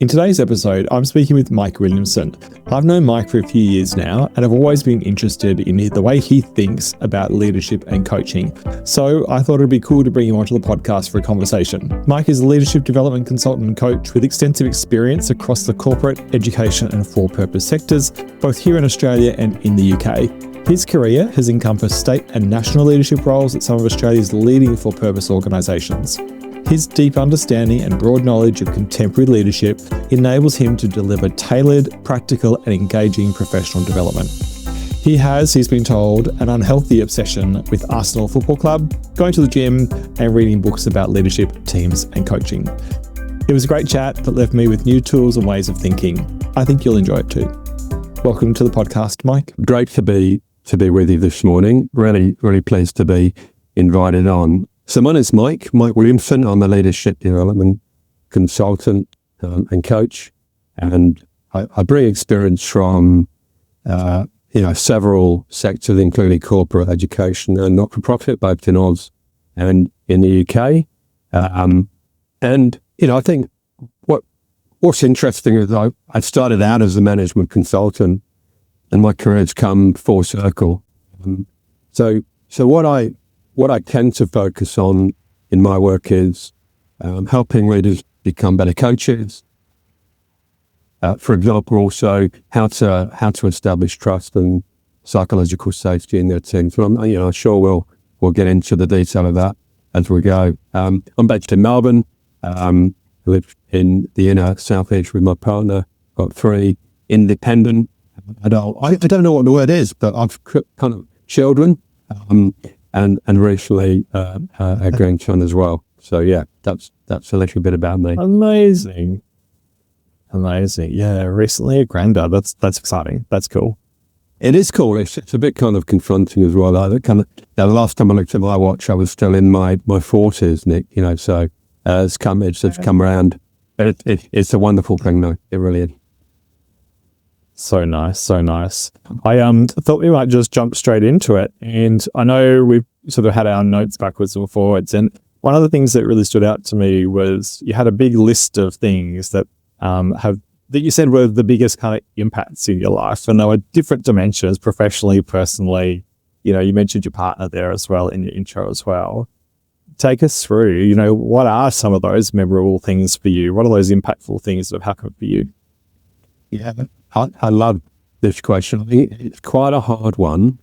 In today's episode, I'm speaking with Mike Williamson. I've known Mike for a few years now, and I've always been interested in the way he thinks about leadership and coaching. So I thought it'd be cool to bring him onto the podcast for a conversation. Mike is a leadership development consultant and coach with extensive experience across the corporate, education, and for-purpose sectors, both here in Australia and in the UK. His career has encompassed state and national leadership roles at some of Australia's leading for-purpose organisations. His deep understanding and broad knowledge of contemporary leadership enables him to deliver tailored, practical, and engaging professional development. He's been told, an unhealthy obsession with Arsenal Football Club, going to the gym, and reading books about leadership, teams, and coaching. It was a great chat that left me with new tools and ways of thinking. I think you'll enjoy it too. Welcome to the podcast, Mike. Great to be with you this morning. Really pleased to be invited on. So my name's Mike Williamson. I'm a leadership development consultant and coach, and I bring experience from several sectors, including corporate, education, and not-for-profit, both in Oz and in the UK. I think what's interesting is I started out as a management consultant, and my career has come full circle. So what I tend to focus on in my work is helping leaders become better coaches. For example, also how to establish trust and psychological safety in their teams. But I'm sure we'll get into the detail of that as we go. I'm based in Melbourne. Live in the inner southeast with my partner. Got 3 independent adult. I don't know what the word is, but I've kind of children. And recently a grandson as well. So yeah, that's a little bit about me. Amazing. Yeah, recently a granddad. That's exciting. That's cool. It is cool. It's a bit kind of confronting as well. The last time I looked at my watch, I was still in my 40s, Nick. So it's come around. It's a wonderful thing, though. It really is. So nice. I thought we might just jump straight into it. And I know we've sort of had our notes backwards and forwards. And one of the things that really stood out to me was you had a big list of things that that you said were the biggest kind of impacts in your life. And there were different dimensions, professionally, personally. You mentioned your partner there as well in your intro as well. Take us through, what are some of those memorable things for you? What are those impactful things that have happened for you? Yeah. I love this question. I think it's quite a hard one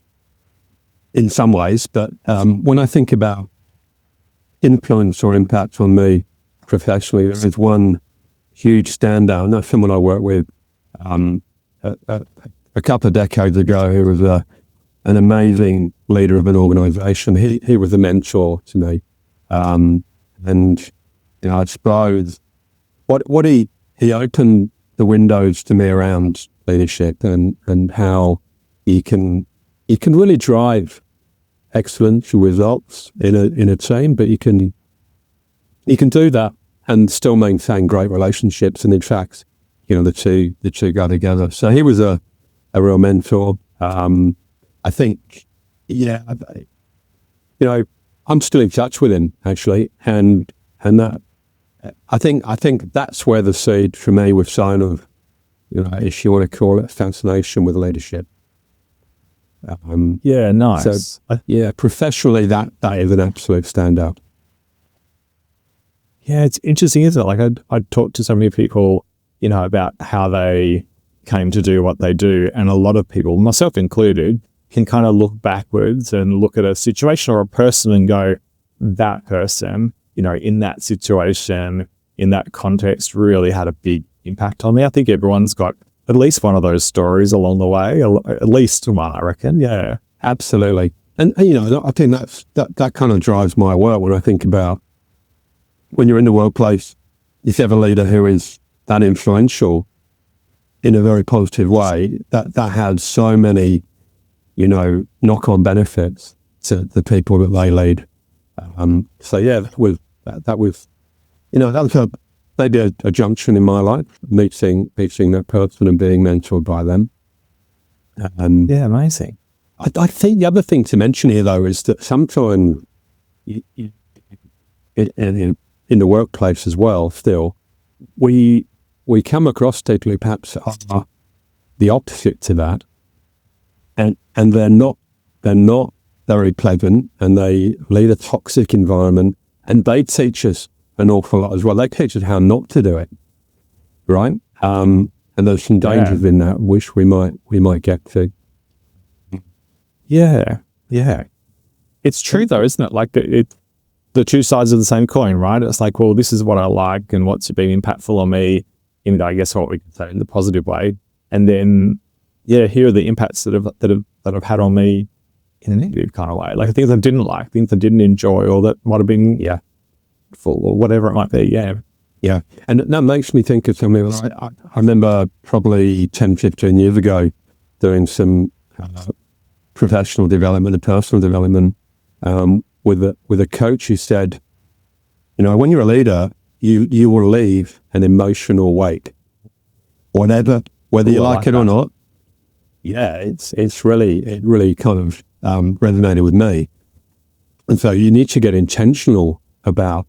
in some ways, but when I think about influence or impact on me professionally, there is one huge standout. I know someone I worked with a couple of decades ago who was an amazing leader of an organisation. He was a mentor to me, and I suppose what he opened the windows to me around leadership and how you can really drive excellent results in a team, but you can do that and still maintain great relationships. And in fact, the two go together. So he was a real mentor. I think, I'm still in touch with him actually, and that. I think that's where the seed for me was sign of, if you want to call it, fascination with leadership. Yeah, nice. So, professionally, that is an absolute standout. Yeah, it's interesting, isn't it? Like I'd talked to so many people, about how they came to do what they do. And a lot of people, myself included, can kind of look backwards and look at a situation or a person and go, that person, in that situation, in that context, really had a big impact on me. I think everyone's got at least one of those stories along the way, at least one, I reckon. Yeah, absolutely. And I think that kind of drives my work when I think about when you're in the workplace, if you have a leader who is that influential in a very positive way, that has so many, knock-on benefits to the people that they lead. That was maybe a junction in my life, meeting that person and being mentored by them. Yeah, amazing. I think the other thing to mention here, though, is that sometimes in the workplace as well, still, we we come across people who perhaps are the opposite to that, and they're not very pleasant, and they lead a toxic environment, and they teach us an awful lot as well. They teach us how not to do it, right? And there's some dangers in that, which we might get to. Yeah. It's true though, isn't it? Like the two sides of the same coin, right? It's like, well, this is what I like and what's been impactful on me in, I guess, what we could say in the positive way. And then, here are the impacts that have had on me in a negative kind of way. Like things I didn't like, things I didn't enjoy, or that might have been full, or whatever it might be. Yeah. And that makes me think of something. I remember probably 10, 15 years ago doing some professional development and personal development with a coach who said, when you're a leader, you will leave an emotional weight, whether you like it or not. Yeah, it really kind of resonated with me. And so you need to get intentional about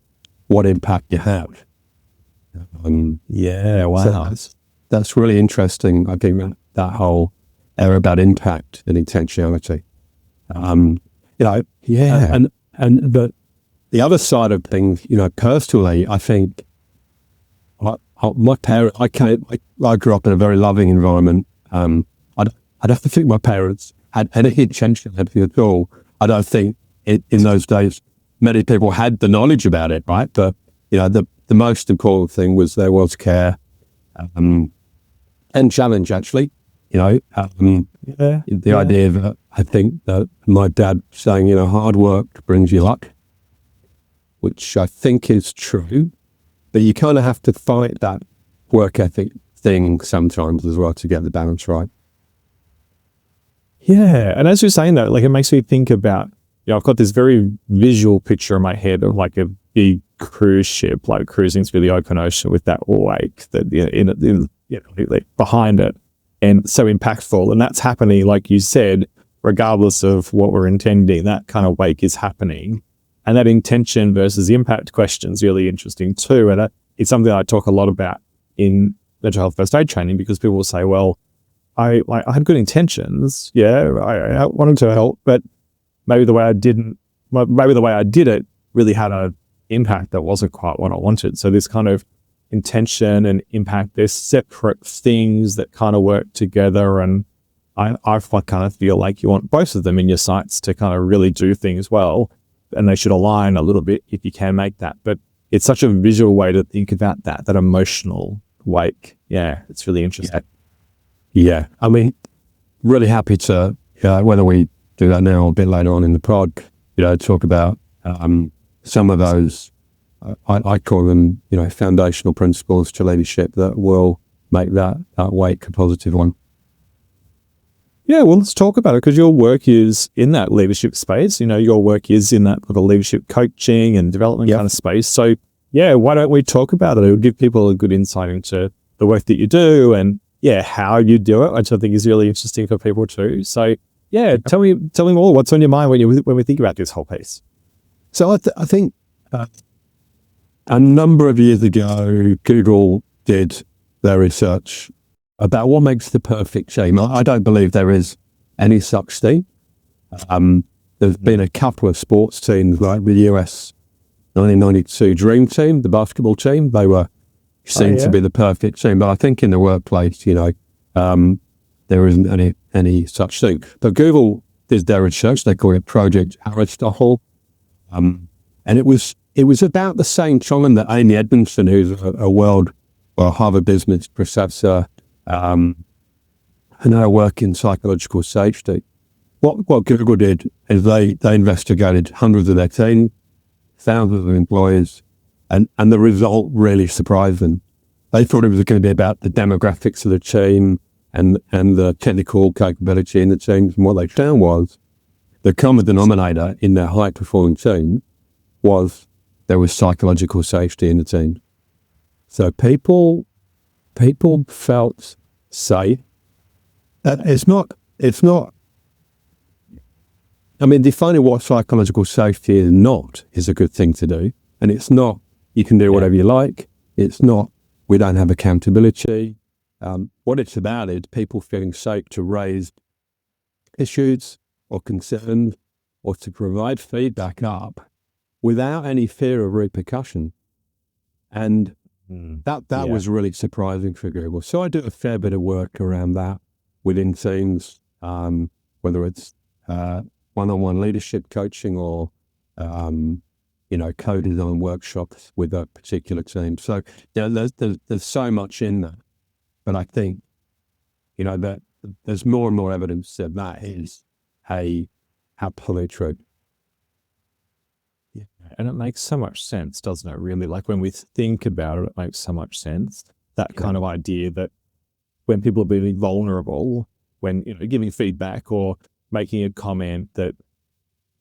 what impact you have. Wow. So that's really interesting. I think that whole area about impact and intentionality. And the other side of things, personally, I think my parents, I grew up in a very loving environment. I don't think my parents had any intention at all. I don't think in those days many people had the knowledge about it, right? But the most important thing was there was care and challenge, actually. The idea that I think that my dad saying, hard work brings you luck, which I think is true, but you kind of have to fight that work ethic thing sometimes as well to get the balance right. Yeah, and as you're saying that, like it makes me think about, I've got this very visual picture in my head of like a big cruise ship, like cruising through the open ocean with that wake that behind it, and so impactful. And that's happening, like you said, regardless of what we're intending. That kind of wake is happening, and that intention versus impact question is really interesting too. And it's something I talk a lot about in mental health first aid training, because people will say, well, I had good intentions. I wanted to help, but maybe the way I did it really had an impact that wasn't quite what I wanted. So this kind of intention and impact, they're separate things that kind of work together. And I kind of feel like you want both of them in your sights to kind of really do things well, and they should align a little bit if you can make that. But it's such a visual way to think about that emotional wake. Yeah, it's really interesting. Yeah. I mean, really happy to, whether we do that now or a bit later on in the pod, talk about some of those, I call them, foundational principles to leadership that will make that wake a positive one. Yeah, well, let's talk about it, because your work is in that leadership space. Your work is in that little leadership coaching and development kind of space. So, why don't we talk about it? It'll give people a good insight into the work that you do and, how you do it, which I think is really interesting for people too. So, tell me more. What's on your mind when we think about this whole piece? So I think a number of years ago, Google did their research about what makes the perfect team. I don't believe there is any such thing. There's been a couple of sports teams, like the US 1992 Dream Team, the basketball team. They were seen to be the perfect team. But I think in the workplace, there isn't any such thing. But Google did their research. They call it Project Aristotle. And it was about the same time that Amy Edmondson, who's a Harvard business professor, and now work in psychological safety. What Google did is they investigated hundreds of their team, thousands of employers, and the result really surprised them. They thought it was going to be about the demographics of the team and the technical capability in the teams. And what they found was the common denominator in their high-performing team was there was psychological safety in the team. So people felt safe. It's not. I mean, defining what psychological safety is a good thing to do, and it's not. You can do whatever you like. It's not We don't have accountability. What it's about is people feeling safe to raise issues or concerns or to provide feedback up without any fear of repercussion. And that was really surprising for Google. So I do a fair bit of work around that within teams, whether it's one-on-one leadership coaching or co-design workshops with a particular team. So there's so much in that, but I think that there's more and more evidence that is absolutely true. Yeah, and it makes so much sense, doesn't it? Really, like when we think about it, it makes so much sense. That kind of idea that when people are being vulnerable, when giving feedback or making a comment that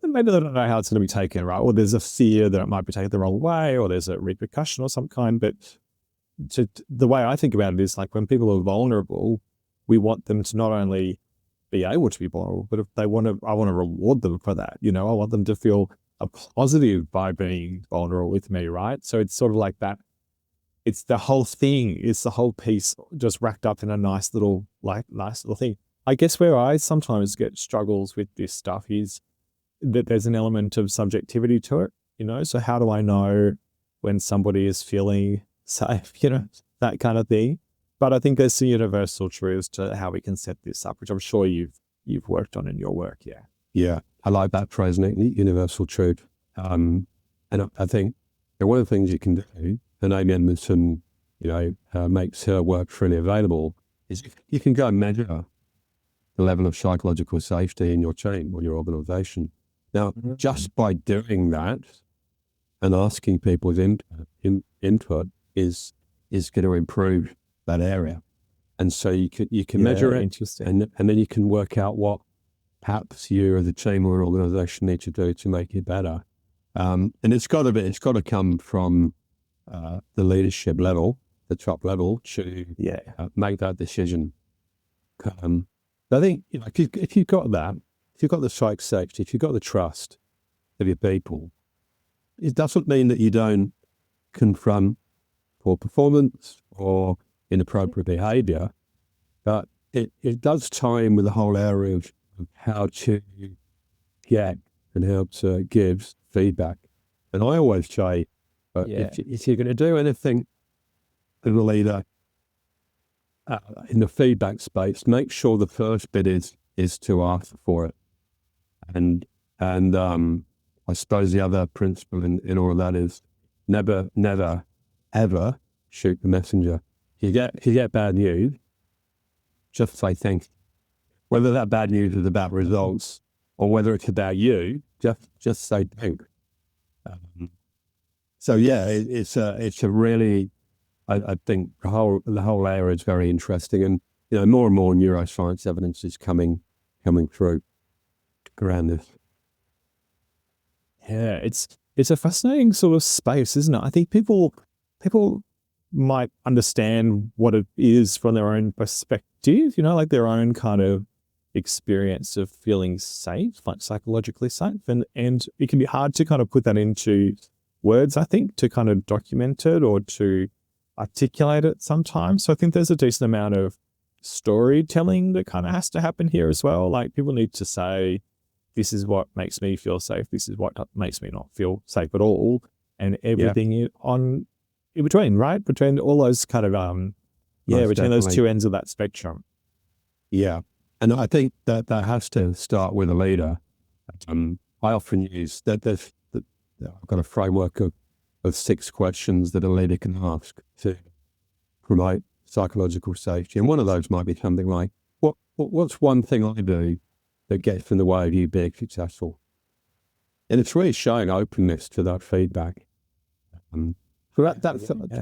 maybe they don't know how it's going to be taken, right? Or there's a fear that it might be taken the wrong way, or there's a repercussion of some kind. But the way I think about it is like when people are vulnerable, we want them to not only be able to be vulnerable, but if they want to, I want to reward them for that. I want them to feel a positive by being vulnerable with me, right? So it's sort of like that. It's the whole thing. It's the whole piece just wrapped up in a nice little thing. I guess where I sometimes get struggles with this stuff is that there's an element of subjectivity to it, So how do I know when somebody is feeling safe, that kind of thing? But I think there's some universal truths to how we can set this up, which I'm sure you've worked on in your work. Yeah. Yeah. I like that phrase, universal truth. And I think one of the things you can do, and Amy Edmondson, makes her work freely available, is you can go and measure the level of psychological safety in your team or your organization. Now, just by doing that and asking people's input is going to improve that area. And so you can measure it, and then you can work out what perhaps you as a team or an organization need to do to make it better. And it's got to come from the leadership level, the top level, to make that decision. I think if you've got that, if you've got the psych safety, if you've got the trust of your people, it doesn't mean that you don't confront poor performance or inappropriate behaviour, but it does tie in with the whole area of how to get and how to give feedback. And I always say, if you're going to do anything as a leader in the feedback space, make sure the first bit is to ask for it. And I suppose the other principle in all of that is never, ever shoot the messenger. If you get bad news, just say thanks. Whether that bad news is about results or whether it's about you, just say thanks. It's a really, I think the whole area is very interesting, and more and more neuroscience evidence is coming through around this. Yeah, it's a fascinating sort of space, isn't it? I think people might understand what it is from their own perspective, like their own kind of experience of feeling safe, like psychologically safe, and it can be hard to kind of put that into words, I think, to kind of document it or to articulate it sometimes. So I think there's a decent amount of storytelling that kind of has to happen here as well. Like people need to say, this is what makes me feel safe, this is what makes me not feel safe at all, and everything in between, right? Between all those kind of between those two ends of that spectrum. Yeah. And I think that has to start with a leader. I often use that I've got a framework of 6 questions that a leader can ask to promote psychological safety. And one of those might be something like, what's one thing I do that gets in the way of you being successful? And it's really showing openness to that feedback. So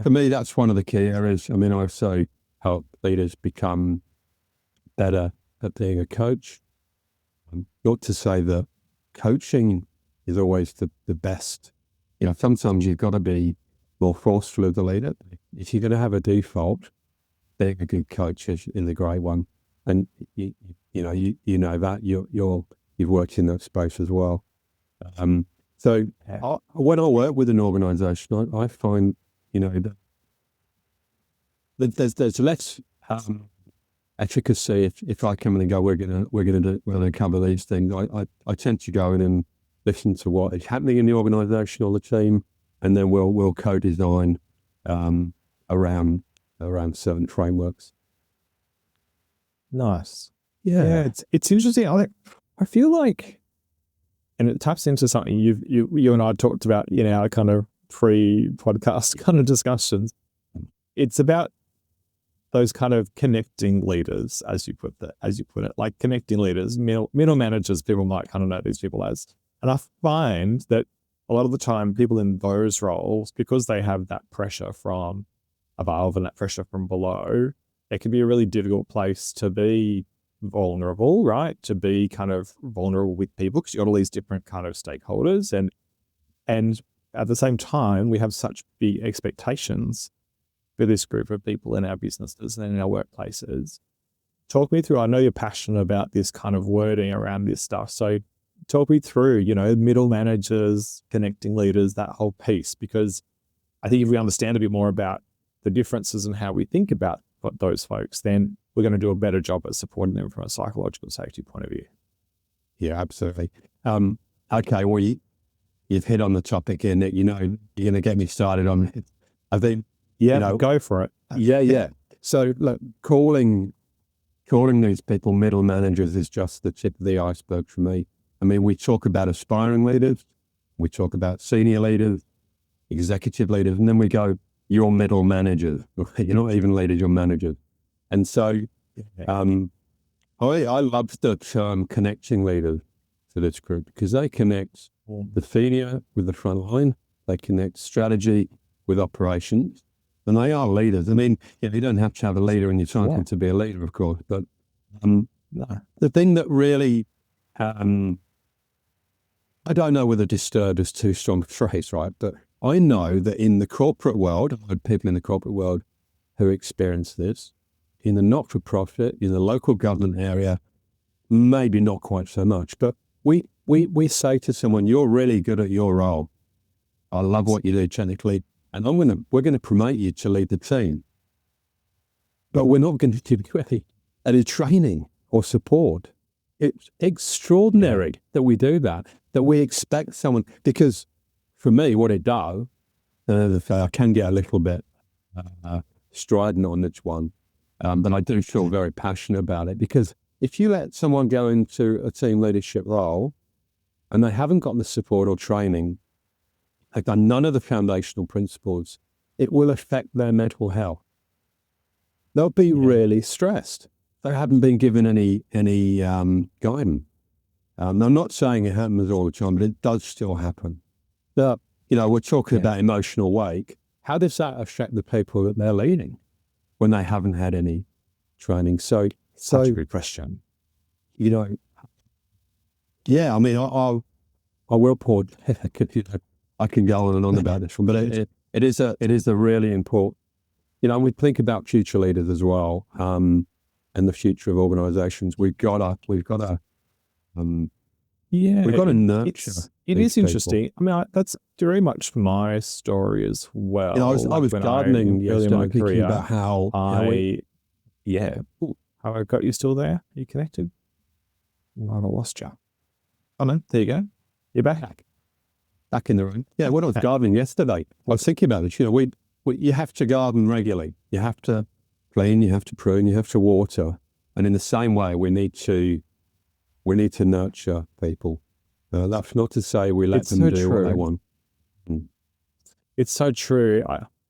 for me, that's one of the key areas. I mean, I also help leaders become better at being a coach. Not to say that coaching is always the best. Sometimes you've got to be more forceful as a leader. If you're going to have a default, being a good coach is the great one. And you know that you've worked in that space as well. When I work with an organisation, I find that there's less efficacy if I come in and go, we're gonna cover these things. I tend to go in and listen to what is happening in the organisation or the team, and then we'll co-design around certain frameworks. Nice. Yeah, it's interesting. I feel like, and it taps into something you and I talked about in our kind of pre-podcast kind of discussions. It's about those kind of connecting leaders, as you put it, like connecting leaders, middle managers. People might kind of know these people as, and I find that a lot of the time people in those roles, because they have that pressure from above and that pressure from below, it can be a really difficult place to be vulnerable, right? To be kind of vulnerable with people, because you've got all these different kind of stakeholders, and at the same time, we have such big expectations for this group of people in our businesses and in our workplaces. Talk me through, I know you're passionate about this kind of wording around this stuff. So talk me through, middle managers, connecting leaders, that whole piece, because I think if we understand a bit more about the differences and how we think about those folks, then we're going to do a better job at supporting them from a psychological safety point of view. Yeah, absolutely. Okay, well, you've hit on the topic here, Nick. You're going to get me started on it. I think, go for it. Yeah. So look, calling these people middle managers is just the tip of the iceberg for me. I mean, we talk about aspiring leaders, we talk about senior leaders, executive leaders, and then we go, you're middle managers. You're not even leaders, you're managers. And so I love the term connecting leaders to this group, because they connect the senior with the front line, they connect strategy with operations, and they are leaders. I mean, you don't have to have a leader in your title to be a leader, of course, but the thing that really, I don't know whether disturb is too strong a phrase, right? But I know that in the corporate world, I've had people in the corporate world who experience this. In the not-for-profit, in the local government area, maybe not quite so much. But we say to someone, you're really good at your role. I love what you do technically, and we're going to promote you to lead the team. But we're not going to give you any training or support. It's extraordinary that we do that we expect someone, because for me, what it does, I can get a little bit strident on this one, but I do feel very passionate about it, because if you let someone go into a team leadership role and they haven't got the support or training, they've done none of the foundational principles, it will affect their mental health. They'll be really stressed. They haven't been given any guidance. I'm not saying it happens all the time, but it does still happen. But, we're talking about emotional wake. How does that affect the people that they're leading when they haven't had any training? So Such a good question. I mean, I will pause. I can go on and on about this one, but it is a really important, we think about future leaders as well, and the future of organisations. We've got to nurture. It is interesting. I mean, that's very much my story as well. I was gardening early in my career, thinking about how I got you still there. Are you connected? I lost you. Oh no, there you go. You're back in the room. Yeah, when I was gardening yesterday, I was thinking about this. You have to garden regularly. You have to clean, you have to prune, you have to water, and in the same way, we need to nurture people. That's not to say we let them do what they want. It's so true.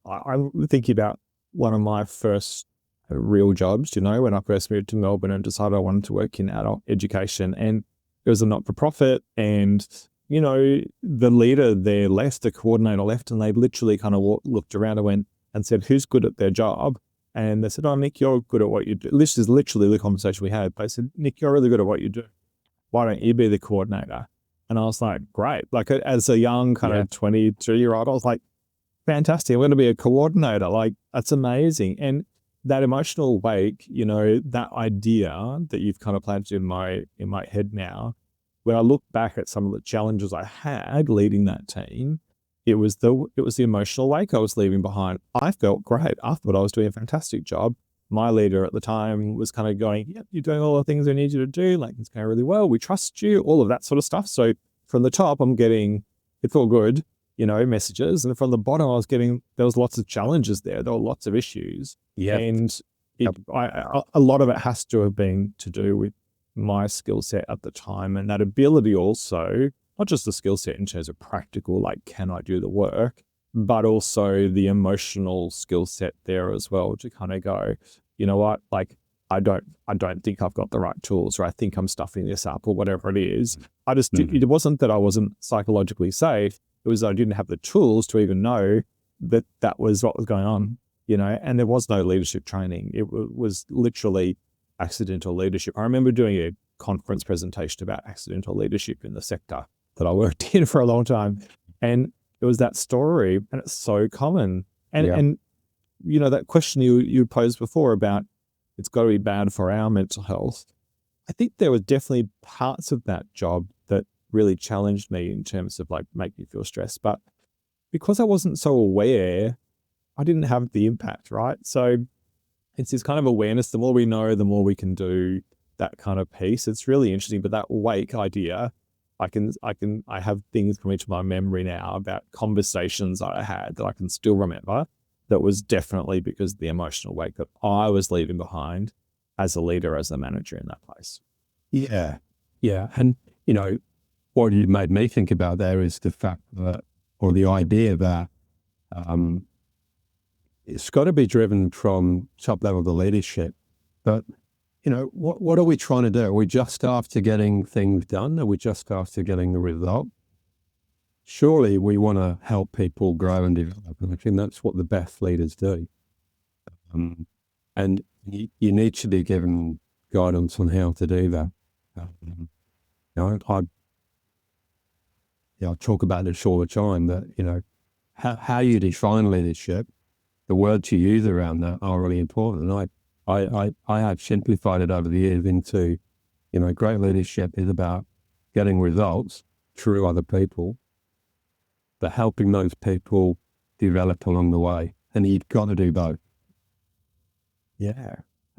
I'm thinking about one of my first real jobs, when I first moved to Melbourne and decided I wanted to work in adult education, and it was a not-for-profit, and the leader there left, the coordinator left, and they literally kind of looked around and went and said, who's good at their job? And they said, oh, Nick, you're good at what you do. This is literally the conversation we had. They said, Nick, you're really good at what you do. Why don't you be the coordinator? And I was like, great. Like, as a young kind of 22-year-old, I was like, fantastic. I'm going to be a coordinator. Like, that's amazing. And that emotional wake, that idea that you've kind of planted in my head now, when I look back at some of the challenges I had leading that team, it was the emotional wake I was leaving behind. I felt great. I thought I was doing a fantastic job. My leader at the time was kind of going, yep, you're doing all the things we need you to do. Like, it's going really well. We trust you, all of that sort of stuff. So from the top, I'm getting, it's all good, messages. And from the bottom, there was lots of challenges there. There were lots of issues. Yeah. And a lot of it has to have been to do with my skill set at the time, and that ability also, not just the skill set in terms of practical, like, can I do the work, but also the emotional skill set there as well, to kind of go, you know what, like, I don't think I've got the right tools, or I think I'm stuffing this up, or whatever it is. I just, it wasn't that I wasn't psychologically safe. It was that I didn't have the tools to even know that was what was going on, and there was no leadership training. It was literally accidental leadership. I remember doing a conference presentation about accidental leadership in the sector that I worked in for a long time. And it was that story, and it's so common. And that question you posed before about it's got to be bad for our mental health. I think there were definitely parts of that job that really challenged me in terms of, like, make me feel stressed. But because I wasn't so aware, I didn't have the impact, right? So it's this kind of awareness. The more we know, the more we can do, that kind of piece. It's really interesting. But that wake idea, I have things from each of my memory now about conversations I had that I can still remember. That was definitely because of the emotional wake that I was leaving behind as a leader, as a manager in that place. Yeah. Yeah. And, what you made me think about there is the fact that, or the idea that, it's got to be driven from top level of the leadership. But, what are we trying to do? Are we just after getting things done? Are we just after getting the result? Surely we want to help people grow and develop. And I think that's what the best leaders do. And you need to be given guidance on how to do that. I talk about this all the time, that, how you define leadership, the words you use around that are really important. And I have simplified it over the years into, great leadership is about getting results through other people, but helping those people develop along the way. And you've got to do both. Yeah.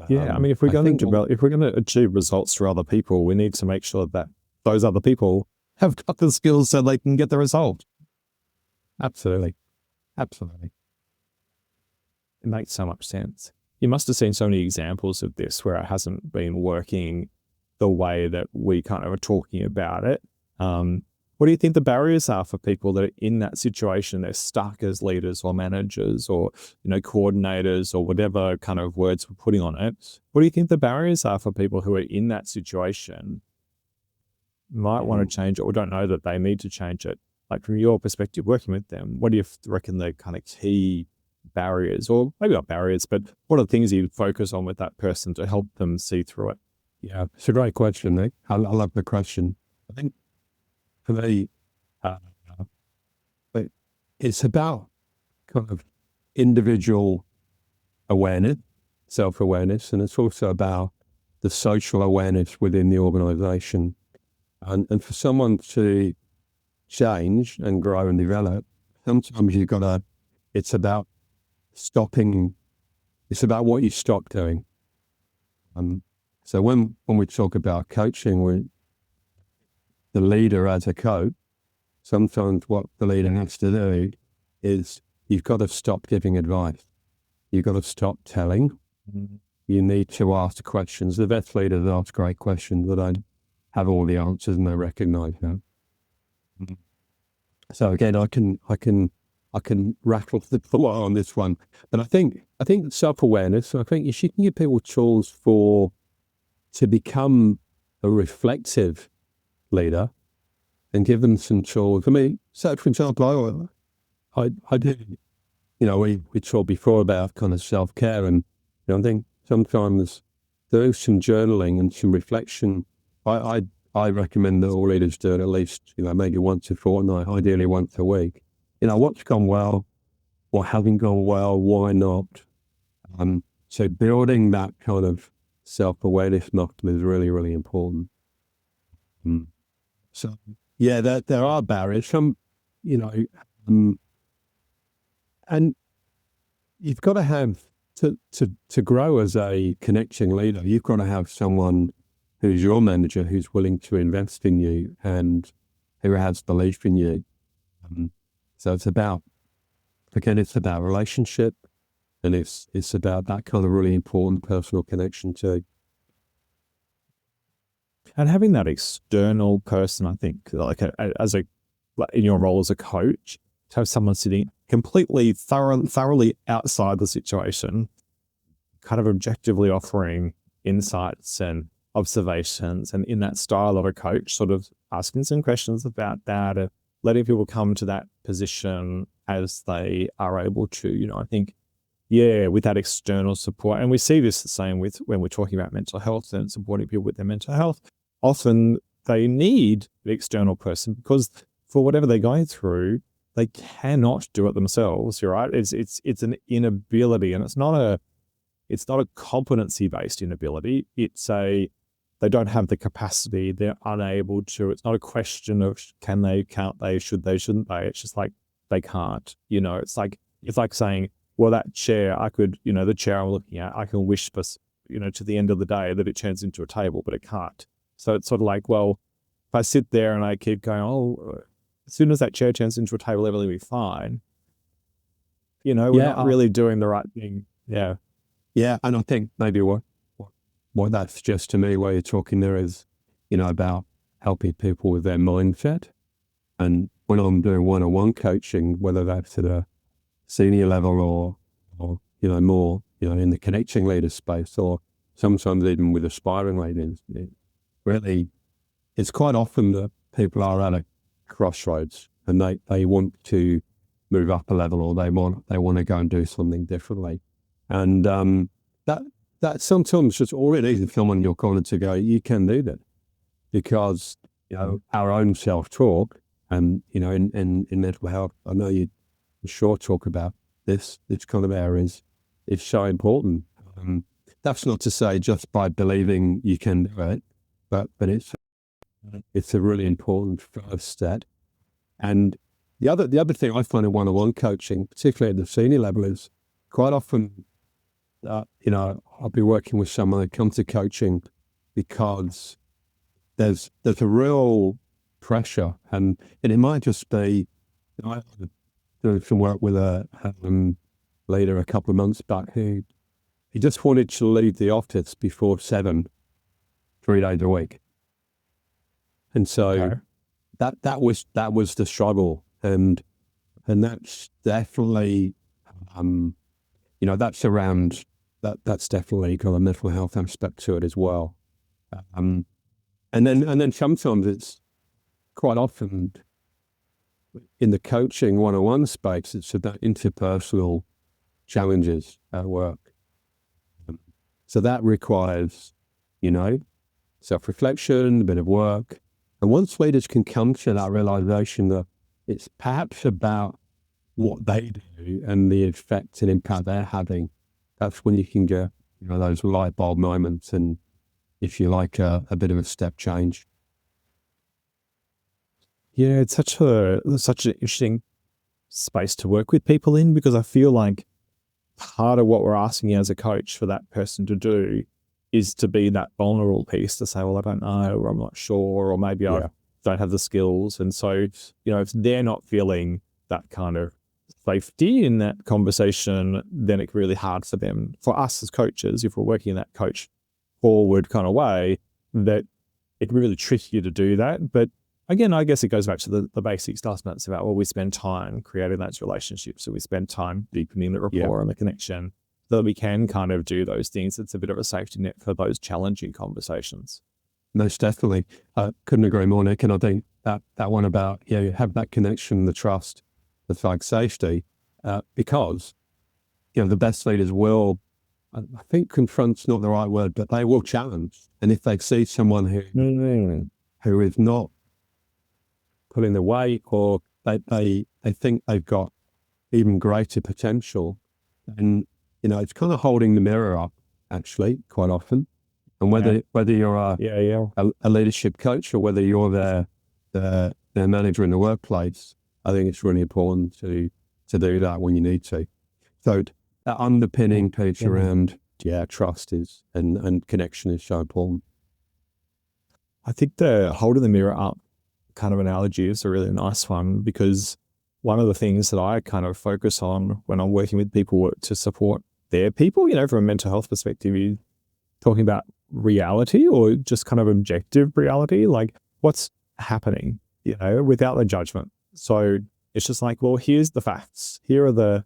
Yeah. I mean, if we're going to achieve results through other people, we need to make sure that those other people have got the skills so they can get the result. Absolutely. Absolutely. It makes so much sense. You must have seen so many examples of this where it hasn't been working the way that we kind of are talking about it. What do you think the barriers are for people that are in that situation? They're stuck as leaders or managers or, coordinators or whatever kind of words we're putting on it. What do you think the barriers are for people who are in that situation, might want to change it or don't know that they need to change it? Like, from your perspective, working with them, what do you reckon the kind of key barriers, or maybe not barriers, but what are the things you focus on with that person to help them see through it? Yeah, it's a great question, Nick. I love the question. I think for me, it's about kind of individual awareness, self-awareness, and it's also about the social awareness within the organisation. And for someone to change and grow and develop, sometimes it's about stopping, it's about what you stop doing. So when we talk about coaching, the leader as a coach, sometimes what the leader has to do is you've got to stop giving advice. You've got to stop telling. Mm-hmm. You need to ask questions. The best leaders ask great questions. They don't have all the answers and they recognize that. Mm-hmm. So again, I can rattle the floor on this one, but I think self-awareness. I think if you can give people tools to become a reflective leader, and give them some tools. I mean, so for example, I do. We talked before about kind of self-care, and I think sometimes doing some journaling and some reflection. I recommend that all leaders do it at least, maybe once a fortnight, ideally once a week. What's gone well, what hasn't gone well, why not? So building that kind of self-awareness muscle is really, really important. So yeah, there are barriers. Some, And you've got to have, to grow as a connecting leader, you've got to have someone who's your manager, who's willing to invest in you and who has belief in you. So it's about relationship, and it's about that kind of really important personal connection too. And having that external person, I think, like in your role as a coach, to have someone sitting completely thoroughly outside the situation, kind of objectively offering insights and observations, and in that style of a coach, sort of asking some questions about that, letting people come to that position as they are able to, I think, with that external support. And we see this the same with when we're talking about mental health and supporting people with their mental health. Often they need the external person because for whatever they're going through, they cannot do it themselves. You're right. It's an inability, and it's not a competency-based inability. They don't have the capacity. They're unable to. It's not a question of can they, can't they, should they, shouldn't they. It's just like they can't. It's like saying, well, that chair, I could, the chair I'm looking at, I can wish for, to the end of the day that it turns into a table, but it can't. So it's sort of like, well, if I sit there and I keep going, as soon as that chair turns into a table, everything will be fine. We're not really doing the right thing. Yeah. Yeah. And I think maybe what that suggests to me while you're talking there is, about helping people with their mindset. And when I'm doing one-on-one coaching, whether that's at a senior level or more, in the connecting leader space, or sometimes even with aspiring leaders, really, it's quite often that people are at a crossroads and they want to move up a level, or they want to go and do something differently. And that sometimes just all it is if someone in your corner to go, you can do that, because our own self-talk, and in mental health, I know you sure talk about this kind of areas, is so important. That's not to say just by believing you can do it, but it's a really important first step. And the other thing I find in one-on-one coaching, particularly at the senior level, is quite often, I'll be working with someone that comes to coaching because there's a real pressure, and it might just be, I doing some work with a leader a couple of months back who he just wanted to leave the office before 7, 3 days a week. And so that was the struggle, and that's definitely that's around that's definitely got a mental health aspect to it as well. And then sometimes it's quite often in the coaching one-on-one space, it's about interpersonal challenges at work. So that requires, self-reflection, a bit of work. And once leaders can come to that realization that it's perhaps about what they do and the effect and impact they're having, that's when you can get, those light bulb moments and, if you like, a bit of a step change. Yeah, it's such an interesting space to work with people in, because I feel like part of what we're asking as a coach for that person to do is to be that vulnerable piece, to say, well, I don't know, or I'm not sure, or maybe I don't have the skills. And so, if they're not feeling that kind of safety in that conversation, then it's really hard for us as coaches, if we're working in that coach forward kind of way, that it's really tricky to do that. But again, I guess it goes back to the basics, doesn't it? It's about, well, we spend time creating those relationships. So we spend time deepening the rapport and the connection, so that we can kind of do those things. It's a bit of a safety net for those challenging conversations. Most definitely. I couldn't agree more, Nick. And I think that one about, you have that connection, the trust, the safety, because, the best leaders will, I think confront's not the right word, but they will challenge. And if they see someone who is not pulling the weight, or they think they've got even greater potential, then, it's kind of holding the mirror up, actually, quite often. And whether you're a leadership coach, or whether you're their manager in the workplace, I think it's really important to do that when you need to. So that underpinning piece around trust is and connection is so important. I think the holding the mirror up kind of analogy is a really nice one, because one of the things that I kind of focus on when I'm working with people to support their people, from a mental health perspective, is talking about reality, or just kind of objective reality, like what's happening, without the judgment. So it's just like, well, here's the facts. Here are the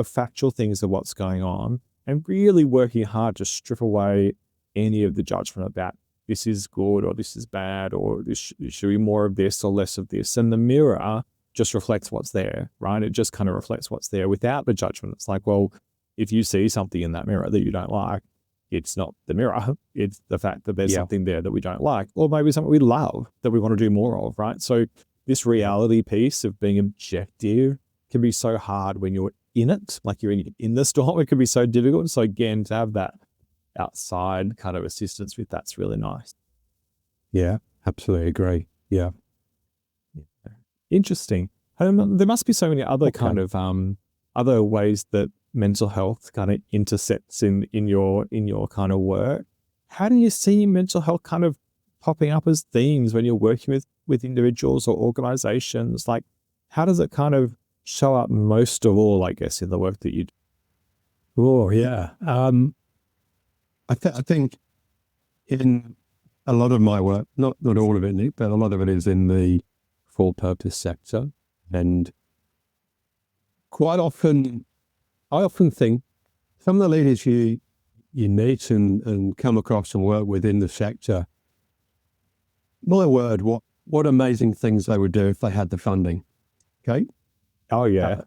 factual things of what's going on, and really working hard to strip away any of the judgment about this is good or this is bad, or this should be more of this or less of this. And the mirror just reflects what's there, right? It just kind of reflects what's there without the judgment. It's like, well, if you see something in that mirror that you don't like, it's not the mirror. It's the fact that there's something there that we don't like, or maybe something we love that we want to do more of, right? So this reality piece of being objective can be so hard when you're in it, like you're in the storm. It can be so difficult. So again, to have that outside kind of assistance with that's really nice. Yeah, absolutely agree. Yeah. Interesting. There must be so many other kind of other ways that mental health kind of intersects in your kind of work. How do you see mental health kind of popping up as themes when you're working with individuals or organizations? Like, how does it kind of show up most of all, I guess, in the work that you do? Oh, yeah. I think in a lot of my work, not all of it, Nick, but a lot of it is in the for-purpose sector. And quite often, I often think some of the leaders you meet and come across and work within the sector, my word, what amazing things they would do if they had the funding. Okay? Oh, yeah.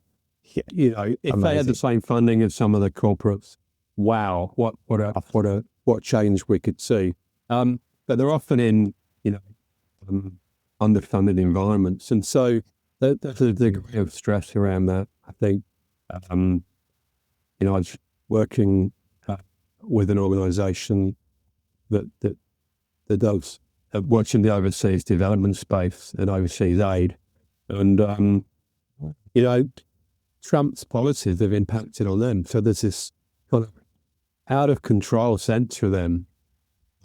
If amazing. They had the same funding as some of the corporates, wow, what change we could see. But they're often in, underfunded environments. And so there's a degree of stress around that. I think, I was working with an organisation that does watching the overseas development space and overseas aid. And, Trump's policies have impacted on them. So there's this kind of out of control sense for them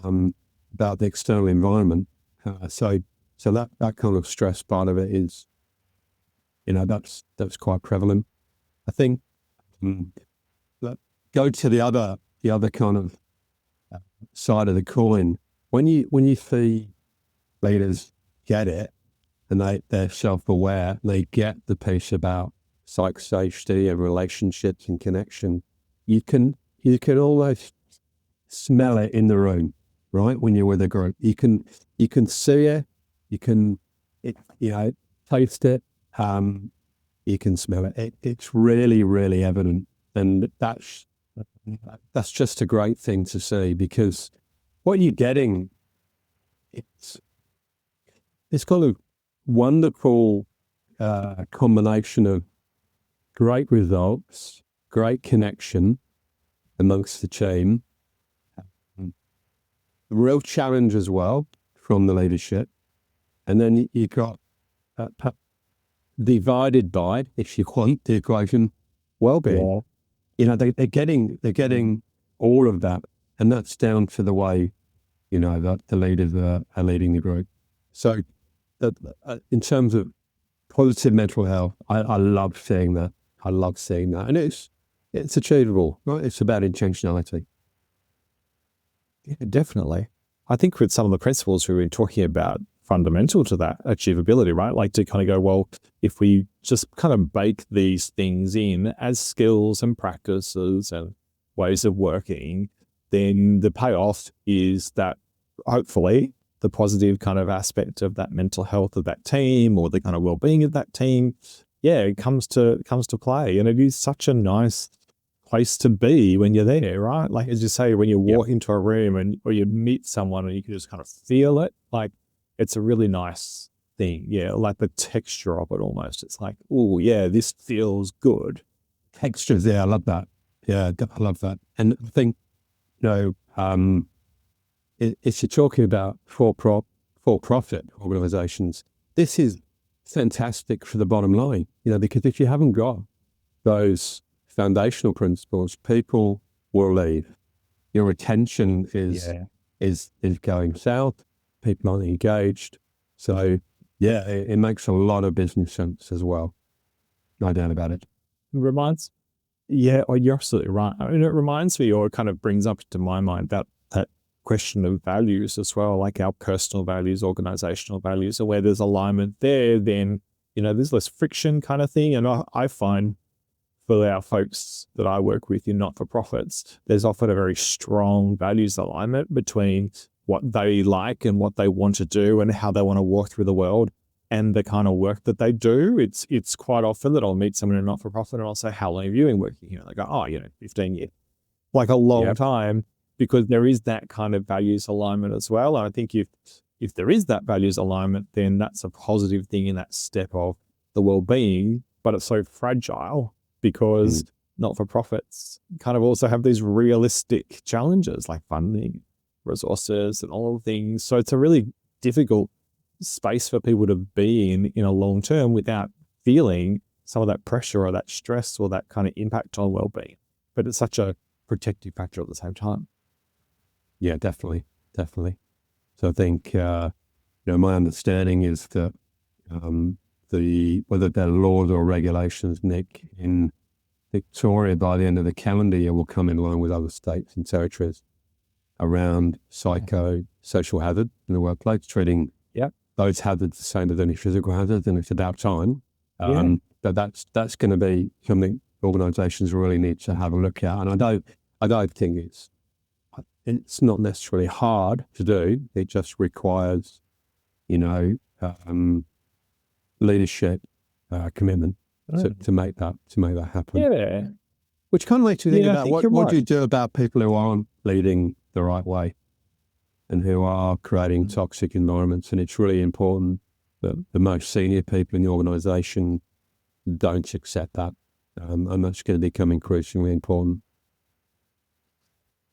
about the external environment. So that kind of stress part of it is, that's quite prevalent. I think go to the other kind of side of the coin. When you see leaders get it and they're self-aware, they get the piece about psychosocial and relationships and connection, you can almost smell it in the room, right? When you're with a group, you can see it, you can taste it, you can smell it. It's really, really evident, and that's just a great thing to see, because what you're getting, it's kind of wonderful combination of great results, great connection amongst the team, real challenge as well from the leadership, and then you've got divided by, if you want, the equation, well-being. Yeah. They're getting all of that, and that's down to the way that the leaders are leading the group. So in terms of positive mental health, I love seeing that. And it's achievable, right? It's about intentionality. Yeah, definitely. I think with some of the principles we've been talking about, fundamental to that achievability, right? Like to kind of go, well, if we just kind of bake these things in as skills and practices and ways of working, then the payoff is that hopefully the positive kind of aspect of that mental health of that team, or the kind of well-being of that team, it comes to play. And it is such a nice place to be when you're there, right? Like, as you say, when you walk into a room or you meet someone and you can just kind of feel it, like it's a really nice thing. Yeah. Like the texture of it almost. It's like, oh yeah, this feels good. Textures. Yeah. I love that. Yeah. I love that. And I think, if you're talking about for-profit organizations, this is fantastic for the bottom line, because if you haven't got those foundational principles, people will leave. Your retention is going south. People aren't engaged. So yeah, it makes a lot of business sense as well. No doubt about it. You're absolutely right. I mean, it reminds me, or it kind of brings up to my mind that question of values as well, like our personal values, organizational values, and where there's alignment there, then, there's less friction kind of thing. And I find for our folks that I work with in not-for-profits, there's often a very strong values alignment between what they like and what they want to do and how they want to walk through the world and the kind of work that they do. It's quite often that I'll meet someone in a not-for-profit and I'll say, how long have you been working here? They go, 15 years, like a long time, because there is that kind of values alignment as well. And I think if there is that values alignment, then that's a positive thing in that step of the well-being, but it's so fragile because not-for-profits kind of also have these realistic challenges like funding, resources, and all of things. So it's a really difficult space for people to be in a long term without feeling some of that pressure or that stress or that kind of impact on well-being. But it's such a protective factor at the same time. Yeah, definitely. So I think, my understanding is that whether they're laws or regulations, Nick, in Victoria by the end of the calendar year will come in line with other states and territories around psychosocial hazard in the workplace, treating those hazards the same as any physical hazards, and it's about time. But that's going to be something organisations really need to have a look at. And I don't think it's not necessarily hard to do. It just requires, leadership, commitment to make that happen. Yeah. Which kind of makes you think about what do you do about people who aren't leading the right way and who are creating toxic environments. And it's really important that the most senior people in the organisation don't accept that. And that's going to become increasingly important.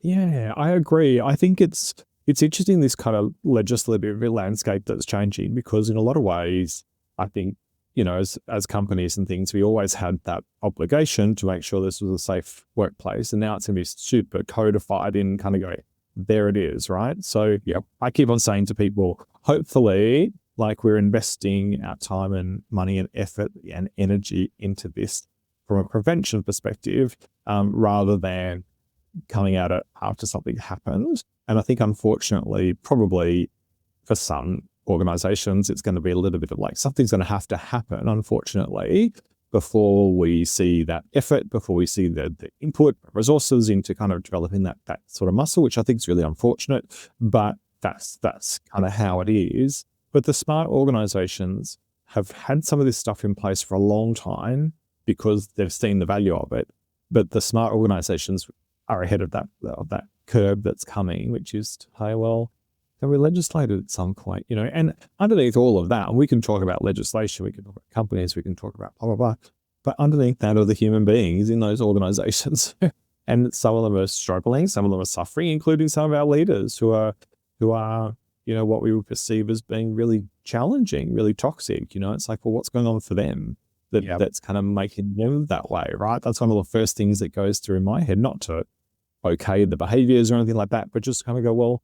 Yeah, I agree. I think it's interesting, this kind of legislative landscape that's changing, because in a lot of ways, I think, as companies and things, we always had that obligation to make sure this was a safe workplace. And now it's going to be super codified in kind of going, there it is, right? So I keep on saying to people, hopefully, like, we're investing our time and money and effort and energy into this from a prevention perspective, rather than coming at it after something happens. And I think, unfortunately, probably for some organizations, it's going to be a little bit of like, something's going to have to happen, unfortunately, before we see that effort, before we see the input resources into kind of developing that sort of muscle, which I think is really unfortunate, but that's kind of how it is. But the smart organizations have had some of this stuff in place for a long time because they've seen the value of it. But the smart organizations are ahead of that curve that's coming, which is, hey, well, can we legislate it at some point, and underneath all of that, and we can talk about legislation, we can talk about companies, we can talk about blah, blah, blah, but underneath that are the human beings in those organizations. And some of them are struggling, some of them are suffering, including some of our leaders who are, what we would perceive as being really challenging, really toxic. It's like, well, what's going on for them that's kind of making them that way, right? That's one of the first things that goes through my head, not to okay the behaviors or anything like that, but just kind of go, well,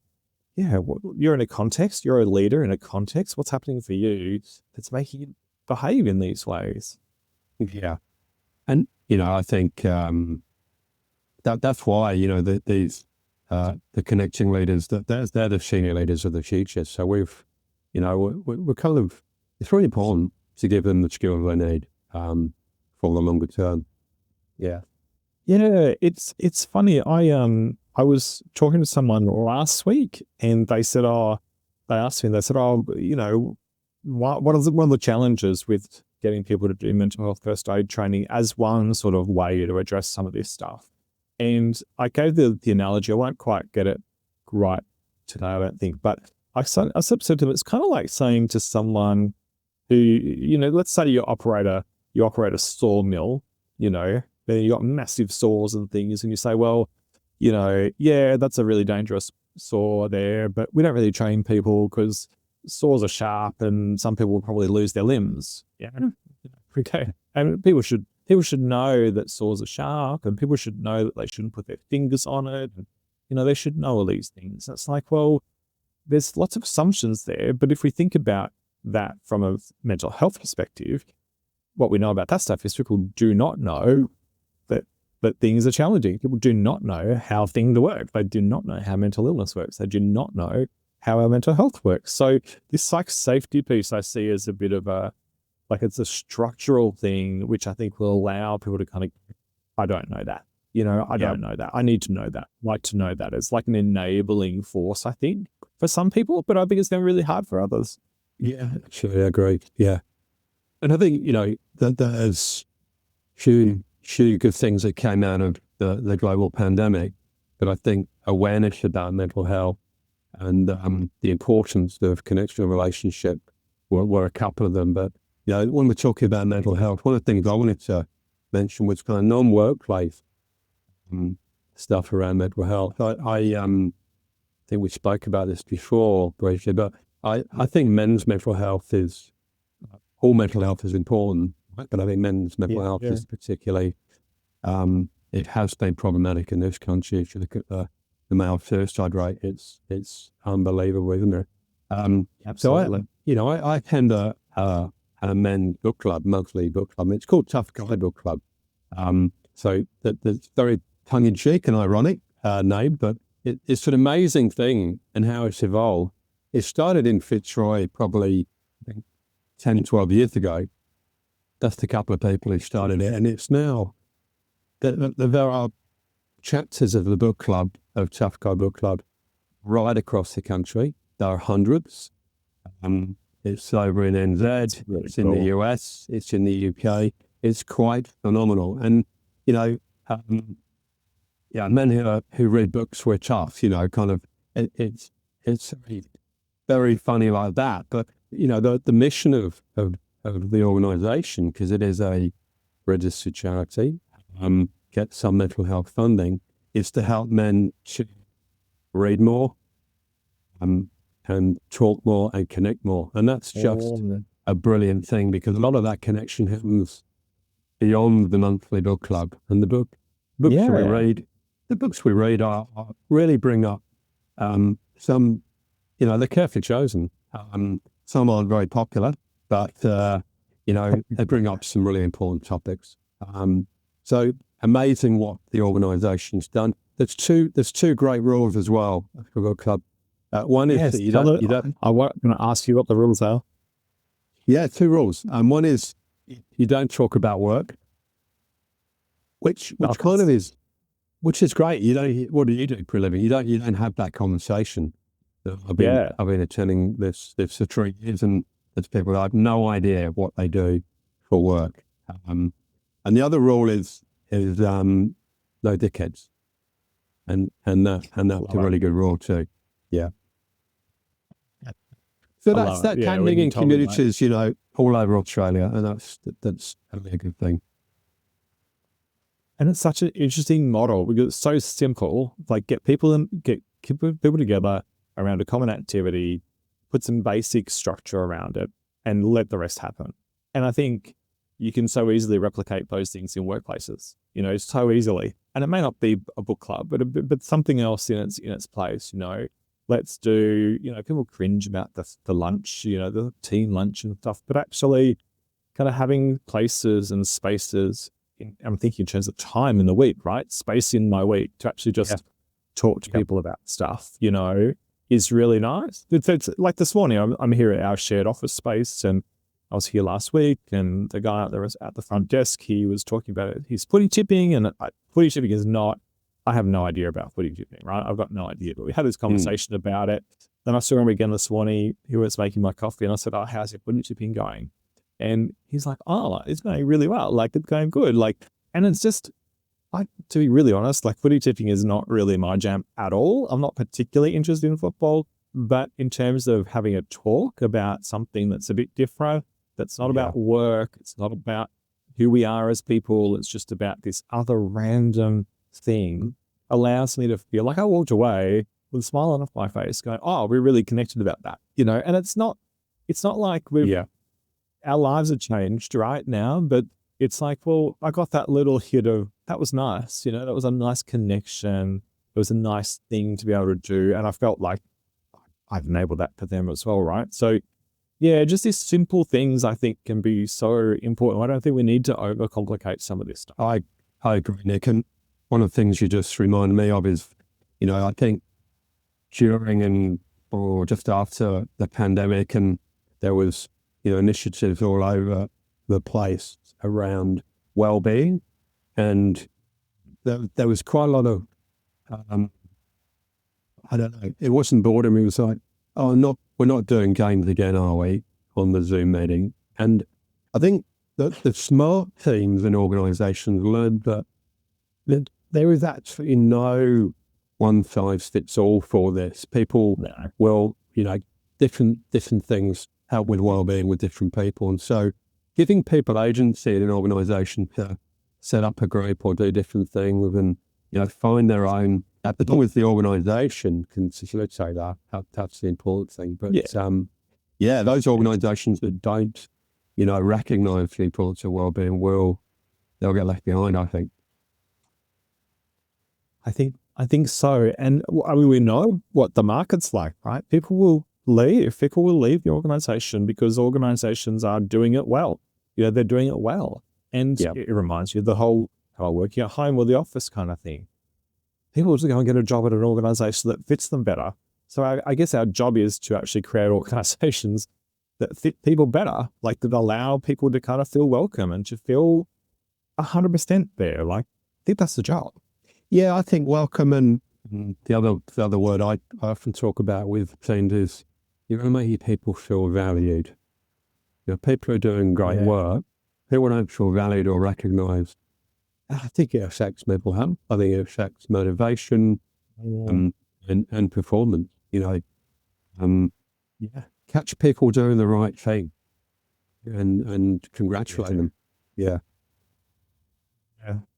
yeah, you're in a context, you're a leader in a context. What's happening for you that's making you behave in these ways? Yeah. And, I think that's why, these the connecting leaders, they're the senior leaders of the future. So we're kind of, it's really important to give them the skills they need for the longer term. Yeah. Yeah, it's funny. I was talking to someone last week, and they said, what are one of the challenges with getting people to do mental health first aid training as one sort of way to address some of this stuff. And I gave the analogy, I won't quite get it right today, I don't think, but I said to them, it's kind of like saying to someone who, let's say you operate a sawmill, then you got massive saws and things, and you say, well, that's a really dangerous saw there, but we don't really train people because, saws are sharp and some people will probably lose their limbs. Yeah. Okay. And people should know that saws are sharp, and people should know that they shouldn't put their fingers on it. And, they should know all these things. It's like, well, there's lots of assumptions there. But if we think about that from a mental health perspective, what we know about that stuff is people do not know that things are challenging. People do not know how things work. They do not know how mental illness works. They do not know how our mental health works. So this psych safety piece I see as a bit of it's a structural thing, which I think will allow people to kind of, I don't know that. I don't know that. I need to know that. Like to know that. It's like an enabling force, I think, for some people, but I think it's been really hard for others. Yeah, sure, I agree. Yeah. And I think, that there's few good things that came out of the global pandemic, but I think awareness about mental health and the importance of connection and relationship were a couple of them. But, when we're talking about mental health, one of the things I wanted to mention was kind of non-workplace stuff around mental health. I think we spoke about this before briefly, but I think men's mental health all mental health is important, but I think men's mental health is particularly, it has been problematic in this country. If you look at the male suicide rate, it's unbelievable, isn't it? Absolutely. So I attend a men's book club, monthly book club. It's called Tough Guy Book Club. So that's very tongue-in-cheek and ironic name, but it's an amazing thing and how it's evolved. It started in Fitzroy probably, I think, 10, 12 years ago. Just a couple of people who started it, and it's now, there are chapters of the book club, of Tough Guy Book Club, right across the country. There are hundreds. It's over in NZ, it's in the US, it's in the UK. It's quite phenomenal. And, men who read books were tough, kind of, it's very funny like that. But, the mission of the organisation, because it is a registered charity, get some mental health funding, is to help men to read more, and talk more and connect more. And that's just a brilliant thing, because a lot of that connection happens beyond the monthly book club. And the books we read are really bring up some, they're carefully chosen. Some aren't very popular, but they bring up some really important topics. So amazing what the organisation's done. There's two great rules as well for book club. One is that you don't. I'm going to ask you what the rules are. Yeah, two rules. One is you don't talk about work, which kind of is, which is great. You don't. What do you do for a living? You don't have that conversation. I've been attending this for 3 years, and there's people that have no idea what they do for work. And the other rule is no dickheads, and that's a really good rule too. Yeah. So that's happening in communities, all over Australia, and that's really a good thing. And it's such an interesting model because it's so simple. Like get people together around a common activity, put some basic structure around it, and let the rest happen. And I think you can so easily replicate those things in workplaces, so easily. And it may not be a book club, but something else in its place, Let's do, people cringe about the lunch, the team lunch and stuff, but actually kind of having places and spaces, I'm thinking in terms of time in the week, right? Space in my week to actually just talk to people about stuff, is really nice. It's like this morning, I'm here at our shared office space, and I was here last week, and the guy out there was at the front desk, he was talking about it. He's footy tipping, and footy tipping is not, I have no idea about footy tipping, right? I've got no idea, but we had this conversation about it. Then I saw him again this morning. He was making my coffee, and I said, how's your footy tipping going? And he's like, it's going really well. Like, it's going good. And it's just, to be really honest, footy tipping is not really my jam at all. I'm not particularly interested in football, but in terms of having a talk about something that's a bit different, that's not about work, it's not about who we are as people, it's just about this other random thing, allows me to feel like I walked away with a smile on my face going, oh, we're really connected about that, and it's not like our lives have changed right now, but it's like, well, I got that little hit of, that was nice, that was a nice connection. It was a nice thing to be able to do. And I felt like I've enabled that for them as well, right? So yeah, just these simple things I think can be so important. I don't think we need to overcomplicate some of this stuff. I agree, Nick. And one of the things you just reminded me of is, I think during or just after the pandemic, and there was, initiatives all over the place around well-being, and there was quite a lot of, I don't know, it wasn't boredom. It was like, we're not doing games again, are we, on the Zoom meeting? And I think that the smart teams and organisations learned that there is actually no one size fits all for this. People will, different things help with well-being with different people. And so giving people agency in an organisation to set up a group or do different things and, find their own, as long as the organisation can facilitate that, that's the important thing. But those organisations that don't, recognise the importance of well-being they'll get left behind, I think. I think so. And I mean, we know what the market's like, right? People will leave the organisation because organisations are doing it well. They're doing it well. And it reminds you of the whole working at home or the office kind of thing. People just go and get a job at an organisation that fits them better. So I guess our job is to actually create organisations that fit people better, like that allow people to kind of feel welcome and to feel 100% there. Like, I think that's the job. Yeah, I think welcome, and the other word I often talk about with teams is you're going to make people feel valued. People are doing great work. People don't feel valued or recognised. I think it affects mental health. I think it affects motivation and performance. Catch people doing the right thing and congratulate them. Yeah.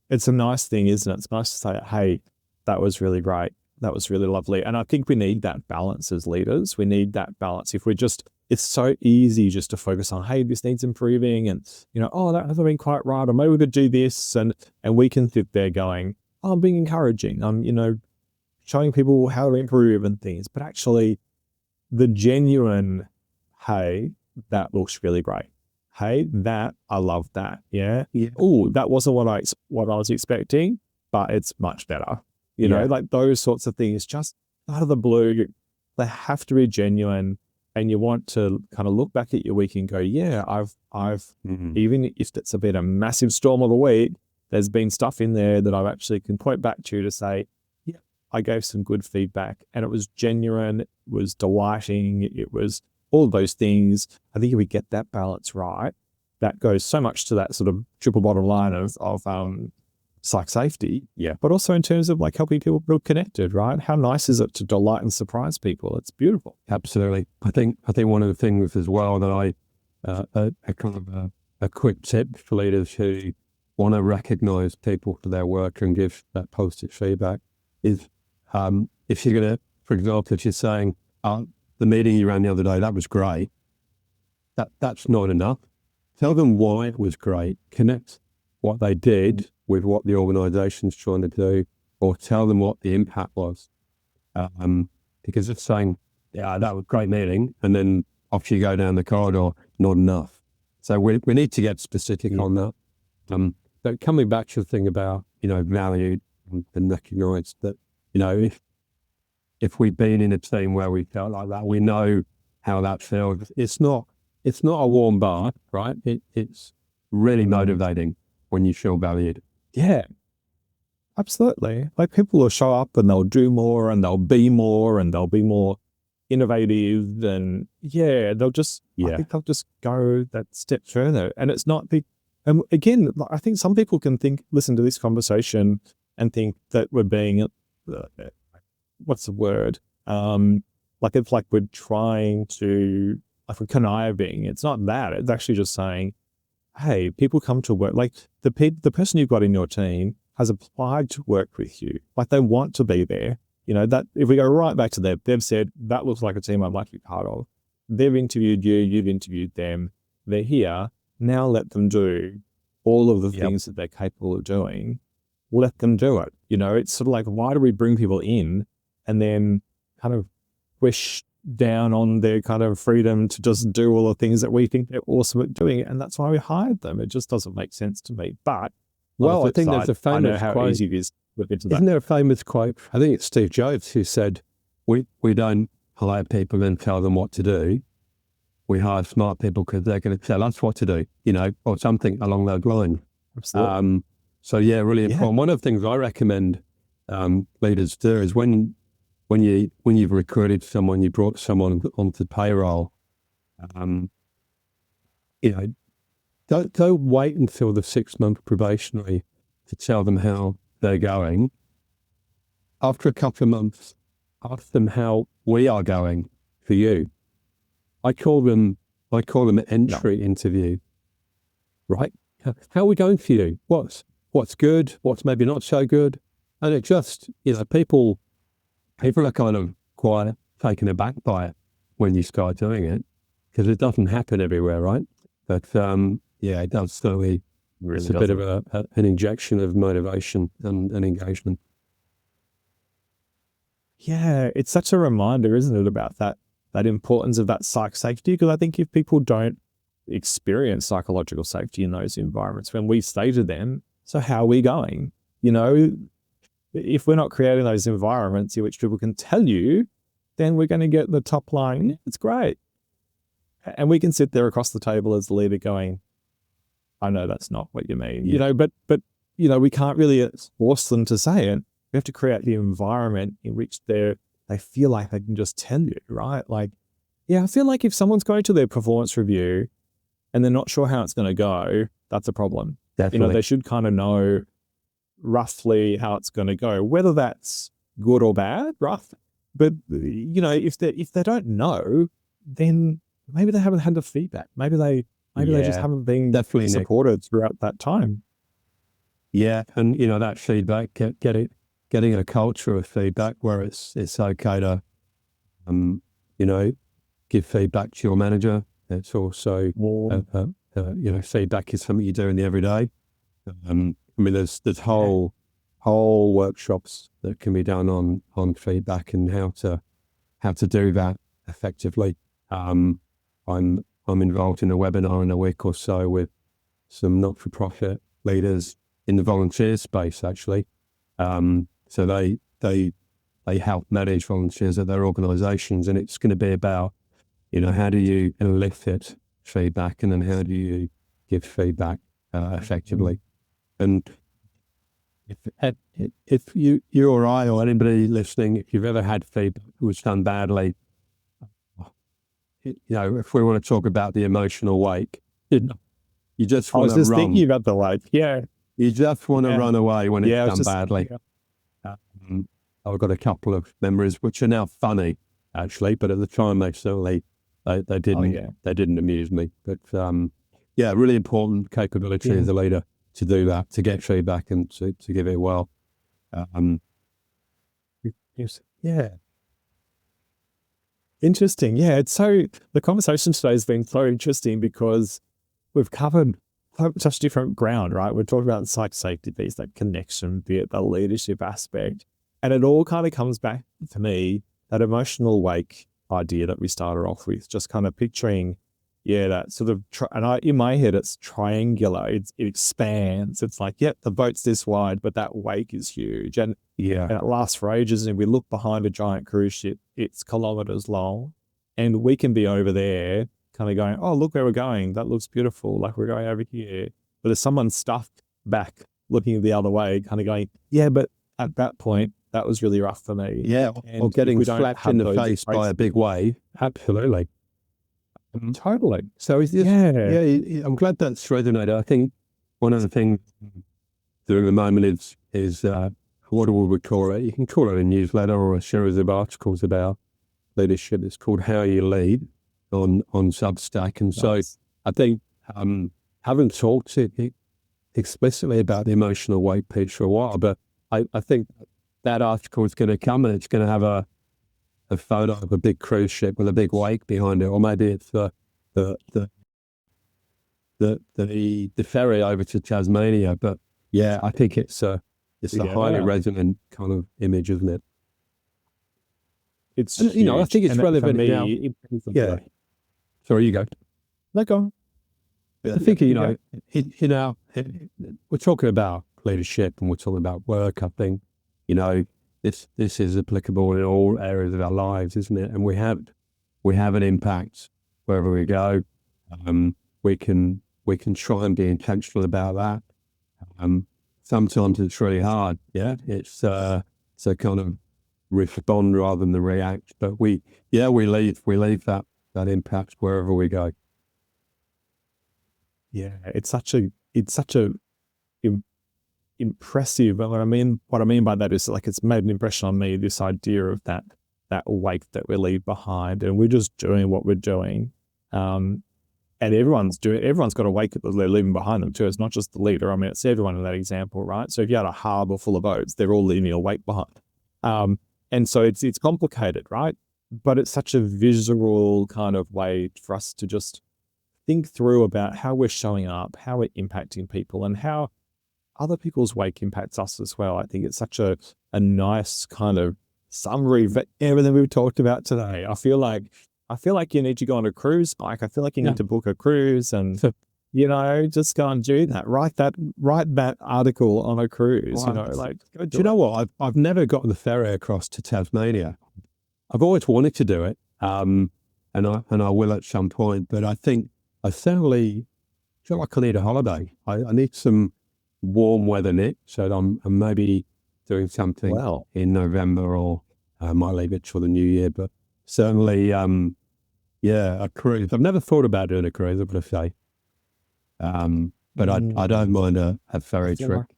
It's a nice thing, isn't it? It's nice to say, hey, that was really great. That was really lovely. And I think we need that balance as leaders. We need that balance. It's so easy just to focus on, hey, this needs improving, and, that hasn't been quite right, or maybe we could do this. And we can sit there going, oh, I'm being encouraging. I'm, showing people how to improve and things. But actually the genuine, hey, that looks really great. Hey, I love that. Yeah. Oh, that wasn't what I was expecting, but it's much better. Like those sorts of things, just out of the blue, they have to be genuine. And you want to kind of look back at your week and go, yeah, I've even if it's been a massive storm of the week, there's been stuff in there that I actually can point back to say, yeah, I gave some good feedback and it was genuine, it was delighting, it was all of those things. I think if we get that balance right, that goes so much to that sort of triple bottom line of psych safety. Yeah. But also in terms of like helping people feel connected, right? How nice is it to delight and surprise people? It's beautiful. Absolutely. I think one of the things as well that a kind of a quick tip for leaders who want to recognize people for their work and give that positive feedback is if you're going to, for example, if you're saying, the meeting you ran the other day, that was great. That's not enough. Tell them why it was great. Connect what they did with what the organisation's trying to do, or tell them what the impact was. Because it's saying, yeah, that was a great meeting, and then off you go down the corridor, not enough. So we need to get specific on that. But coming back to the thing about, valued and recognised that, if we've been in a team where we felt like that, we know how that feels. It's not a warm bath, right? It's really motivating when you feel valued. Yeah, absolutely. Like people will show up and they'll do more and they'll be more innovative, and I think they'll just go that step further. And it's not and again, I think some people can listen to this conversation and think that we're being, what's the word? Like it's like we're trying to, like we're conniving. It's not that. It's actually just saying, hey, people come to work, like the person you've got in your team has applied to work with you. Like they want to be there. that if we go right back to them, they've said, that looks like a team I'd like to be part of. They've interviewed you, you've interviewed them. They're here. Now let them do all of the things that they're capable of doing. Let them do it. It's sort of like, why do we bring people in and then kind of wish down on their kind of freedom to just do all the things that we think they're awesome at doing? And that's why we hired them. It just doesn't make sense to me. But I think there's a famous I know how quote. easy it is to look into that. Isn't there a famous quote? I think it's Steve Jobs who said, we don't hire people and tell them what to do. We hire smart people because they're going to tell us what to do, or something along those lines. Absolutely. So really important. One of the things I recommend leaders do is when you've recruited someone, you brought someone onto payroll, don't wait until the 6-month probationary to tell them how they're going. After a couple of months, ask them how we are going for you. I call them an entry interview, right? How are we going for you? What's good? What's maybe not so good? And it just, people are kind of quite taken aback by it when you start doing it, because it doesn't happen everywhere, right? But it does certainly. Really it's a bit of an injection of motivation and engagement. Yeah, it's such a reminder, isn't it, about that importance of that psych safety? Because I think if people don't experience psychological safety in those environments, when we say to them, so how are we going? If we're not creating those environments in which people can tell you, then we're going to get the top line, it's great. And we can sit there across the table as the leader going, I know that's not what you mean, but we can't really force them to say it. We have to create the environment in which they feel like they can just tell you, right? Like, I feel like if someone's going to their performance review and they're not sure how it's going to go, that's a problem. Definitely. They should kind of know roughly how it's going to go, whether that's good or bad, rough. But, if they don't know, then maybe they haven't had the feedback. Maybe they just haven't been definitely supported throughout that time. Yeah. And, that feedback, getting a culture of feedback where it's okay to, give feedback to your manager. It's also, feedback is something you do in the everyday. There's whole workshops that can be done on feedback and how to do that effectively. I'm involved in a webinar in a week or so with some not-for-profit leaders in the volunteer space, actually. So they help manage volunteers at their organisations, and it's going to be about, how do you elicit feedback, and then how do you give feedback effectively. And if you or I or anybody listening, if you've ever had feedback that was done badly, if we want to talk about the emotional wake, you just want to run. I was just thinking about the wake. Yeah. You just want to run away when it's done badly. Yeah. I've got a couple of memories which are now funny, actually, but at the time they certainly they didn't amuse me. But really important capability as a leader to do that, to get feedback and to give it well. Interesting. Yeah, the conversation today has been so interesting because we've covered such different ground, right? We're talking about the psych safety piece, that connection bit, the leadership aspect. And it all kind of comes back to me, that emotional wake idea that we started off with, just kind of picturing, that sort of, in my head, it's triangular. It expands. It's like, the boat's this wide, but that wake is huge. And it lasts for ages. And we look behind a giant cruise ship, it's kilometers long. And we can be over there kind of going, oh, look where we're going. That looks beautiful. Like we're going over here. But there's someone stuffed back looking the other way, kind of going, but at that point, that was really rough for me. Yeah, or getting slapped in the face by a big wave. Absolutely. Totally. So is this, I'm glad that's resonated. I think one of the things doing at the moment is what do we call it? You can call it a newsletter or a series of articles about leadership. It's called How You Lead on Substack. And so I think haven't talked explicitly about the emotional weight piece for a while, but I think that article is going to come and it's going to have a photo of a big cruise ship with a big wake behind it, or maybe it's the ferry over to Tasmania. But yeah, I think it's a highly resonant kind of image, isn't it? It's I think it's relevant now. Yeah. Sorry, you go. No, go on. I think we're talking about leadership and we're talking about work. I think this is applicable in all areas of our lives, isn't it? And we have an impact wherever we go. We can try and be intentional about that. Sometimes it's really hard. Yeah, it's so kind of respond rather than react. But we leave that impact wherever we go. Yeah, it's such a impressive. But what I mean by that is like it's made an impression on me. This idea of that wake that we leave behind, and we're just doing what we're doing. And everyone's got a wake that they're leaving behind them too. It's not just the leader. I mean, it's everyone in that example, right? So if you had a harbour full of boats, they're all leaving a wake behind. And so it's complicated, right? But it's such a visual kind of way for us to just think through about how we're showing up, how we're impacting people, and how other people's wake impacts us as well. I think it's such a nice kind of summary of everything we've talked about today. I feel like you need to go on a cruise, Mike. I feel like you need to book a cruise and, just go and do that. Write that article on a cruise, go do you know what? I've never gotten the ferry across to Tasmania. I've always wanted to do it. And I will at some point, but I think I certainly feel like I need a holiday. I need some warm weather, Nick, so I'm maybe doing something in November, or I might leave it till the new year, but certainly, a cruise. I've never thought about doing a cruise, I'm going to say. But I don't mind a ferry trip.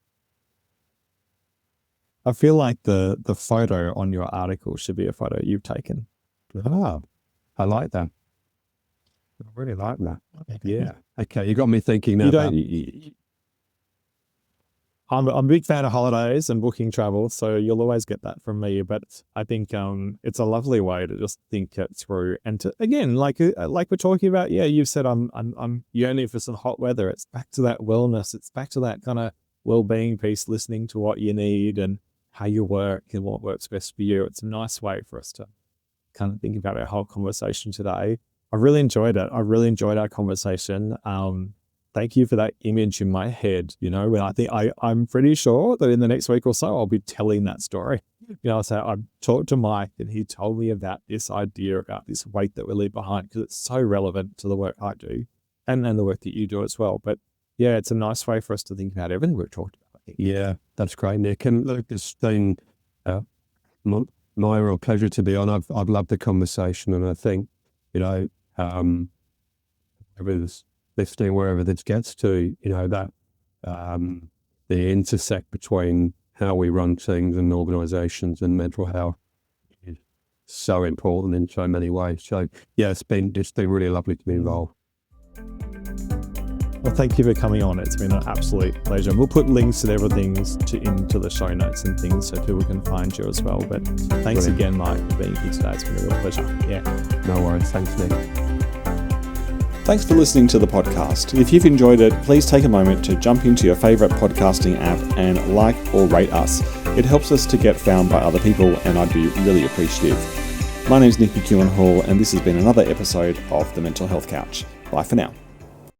I feel like the photo on your article should be a photo you've taken. Oh, I like that. I really like that. Yeah. Okay, you got me thinking now. I'm a big fan of holidays and booking travel, so you'll always get that from me. But I think it's a lovely way to just think it through, and to again, like we're talking about. Yeah, you've said I'm yearning for some hot weather. It's back to that wellness. It's back to that kind of well-being piece, listening to what you need and how you work and what works best for you. It's a nice way for us to kind of think about our whole conversation today. I really enjoyed it. I really enjoyed our conversation. Thank you for that image in my head. When I think I'm pretty sure that in the next week or so, I'll be telling that story. So I talked to Mike and he told me about this idea about this weight that we leave behind, because it's so relevant to the work I do and the work that you do as well. But yeah, it's a nice way for us to think about everything we've talked about, I think. Yeah, that's great, Nick. And look, it's been my real pleasure to be on. I've loved the conversation, and I think, everybody's listening wherever this gets to, that the intersect between how we run things and organisations and mental health is so important in so many ways. So yeah, it's been really lovely to be involved. Well, thank you for coming on. It's been an absolute pleasure. We'll put links to everything into the show notes and things so people can find you as well. But thanks again, Mike, for being here today. It's been a real pleasure. Yeah. No worries. Thanks, Nick. Thanks for listening to the podcast. If you've enjoyed it, please take a moment to jump into your favourite podcasting app and like or rate us. It helps us to get found by other people, and I'd be really appreciative. My name's Nick McEwen Hall, and this has been another episode of The Mental Health Couch. Bye for now.